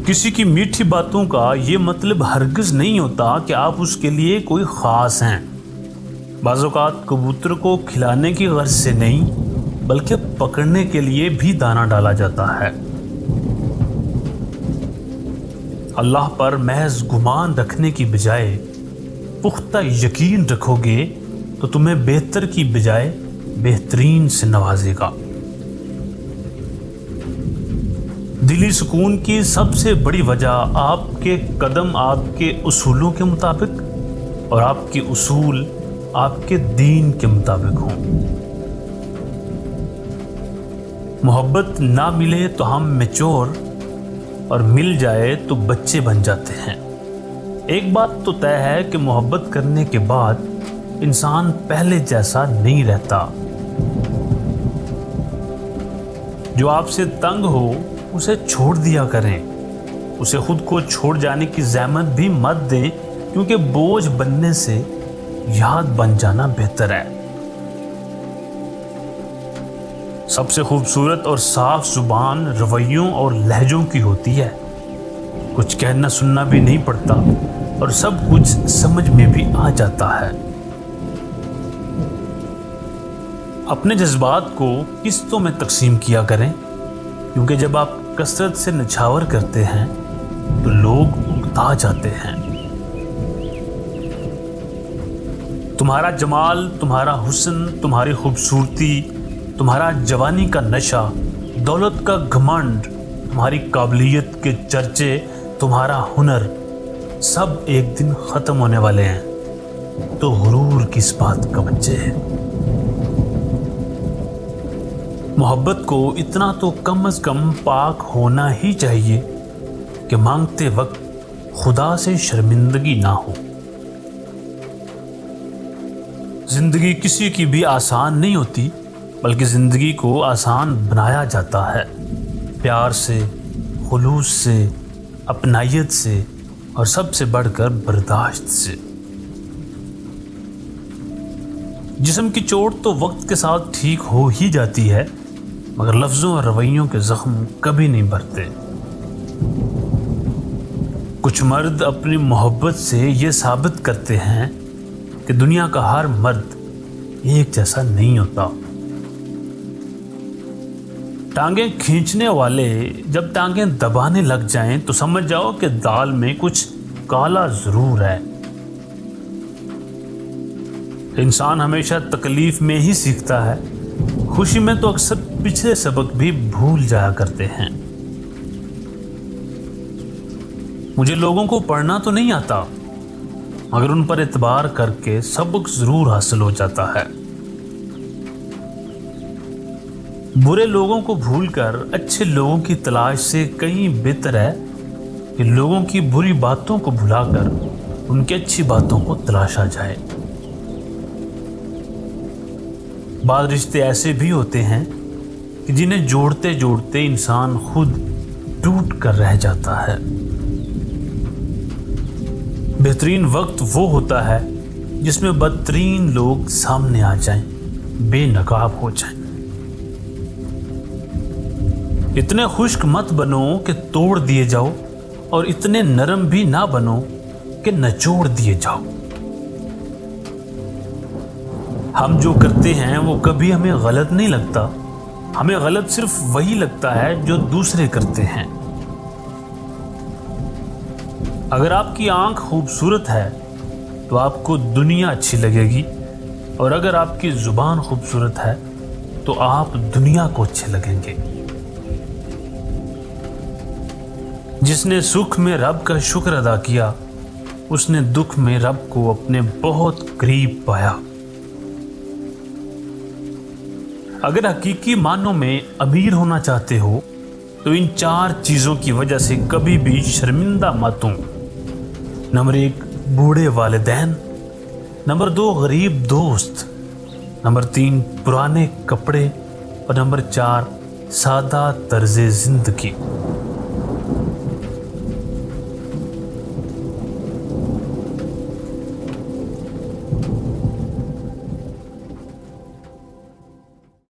کسی کی میٹھی باتوں کا یہ مطلب ہرگز نہیں ہوتا کہ آپ اس کے لیے کوئی خاص ہیں۔ بعض اوقات کبوتر کو کھلانے کی غرض سے نہیں بلکہ پکڑنے کے لیے بھی دانہ ڈالا جاتا ہے۔ اللہ پر محض گمان رکھنے کی بجائے پختہ یقین رکھو گے تو تمہیں بہتر کی بجائے بہترین سے نوازے گا۔ دلی سکون کی سب سے بڑی وجہ آپ کے قدم آپ کے اصولوں کے مطابق اور آپ کے اصول آپ کے دین کے مطابق ہوں۔ محبت نہ ملے تو ہم میچور اور مل جائے تو بچے بن جاتے ہیں۔ ایک بات تو طے ہے کہ محبت کرنے کے بعد انسان پہلے جیسا نہیں رہتا۔ جو آپ سے تنگ ہو اسے چھوڑ دیا کریں، اسے خود کو چھوڑ جانے کی زحمت بھی مت دیں، کیونکہ بوجھ بننے سے یاد بن جانا بہتر ہے۔ سب سے خوبصورت اور صاف زبان رویوں اور لہجوں کی ہوتی ہے۔ کچھ کہنا سننا بھی نہیں پڑتا اور سب کچھ سمجھ میں بھی آ جاتا ہے۔ اپنے جذبات کو قسطوں میں تقسیم کیا کریں، کیونکہ جب آپ کثرت سے نچھاور کرتے ہیں تو لوگ اکتا جاتے ہیں۔ تمہارا جمال، تمہارا حسن، تمہاری خوبصورتی، تمہارا جوانی کا نشہ، دولت کا گھمنڈ، تمہاری قابلیت کے چرچے، تمہارا ہنر، سب ایک دن ختم ہونے والے ہیں، تو غرور کس بات کا بچے ہے۔ محبت کو اتنا تو کم از کم پاک ہونا ہی چاہیے کہ مانگتے وقت خدا سے شرمندگی نہ ہو۔ زندگی کسی کی بھی آسان نہیں ہوتی، بلکہ زندگی کو آسان بنایا جاتا ہے، پیار سے، خلوص سے، اپنائیت سے اور سب سے بڑھ کر برداشت سے۔ جسم کی چوٹ تو وقت کے ساتھ ٹھیک ہو ہی جاتی ہے، مگر لفظوں اور رویوں کے زخم کبھی نہیں بھرتے۔ کچھ مرد اپنی محبت سے یہ ثابت کرتے ہیں کہ دنیا کا ہر مرد ایک جیسا نہیں ہوتا۔ ٹانگیں کھینچنے والے جب ٹانگیں دبانے لگ جائیں تو سمجھ جاؤ کہ دال میں کچھ کالا ضرور ہے۔ انسان ہمیشہ تکلیف میں ہی سیکھتا ہے، خوشی میں تو اکثر پچھلے سبق بھی بھول جایا کرتے ہیں۔ مجھے لوگوں کو پڑھنا تو نہیں آتا، مگر ان پر اعتبار کر کے سبق ضرور حاصل ہو جاتا ہے۔ برے لوگوں کو بھول کر اچھے لوگوں کی تلاش سے کہیں بہتر ہے کہ لوگوں کی بری باتوں کو بھلا کر ان کی اچھی باتوں کو تلاشا جائے۔ بعض رشتے ایسے بھی ہوتے ہیں کہ جنہیں جوڑتے جوڑتے انسان خود ٹوٹ کر رہ جاتا ہے۔ بہترین وقت وہ ہوتا ہے جس میں بدترین لوگ سامنے آ جائیں، بے نقاب ہو جائیں۔ اتنے خشک مت بنو کہ توڑ دیے جاؤ، اور اتنے نرم بھی نہ بنو کہ نچوڑ دیے جاؤ۔ ہم جو کرتے ہیں وہ کبھی ہمیں غلط نہیں لگتا، ہمیں غلط صرف وہی لگتا ہے جو دوسرے کرتے ہیں۔ اگر آپ کی آنکھ خوبصورت ہے تو آپ کو دنیا اچھی لگے گی، اور اگر آپ کی زبان خوبصورت ہے تو آپ دنیا کو اچھے لگیں گے۔ جس نے سکھ میں رب کا شکر ادا کیا، اس نے دکھ میں رب کو اپنے بہت قریب پایا۔ اگر حقیقی معنوں میں امیر ہونا چاہتے ہو تو ان 4 چیزوں کی وجہ سے کبھی بھی شرمندہ مت ہوں۔ نمبر 1، بوڑھے والدین۔ نمبر 2، غریب دوست۔ نمبر 3، پرانے کپڑے۔ اور نمبر 4، سادہ طرز زندگی۔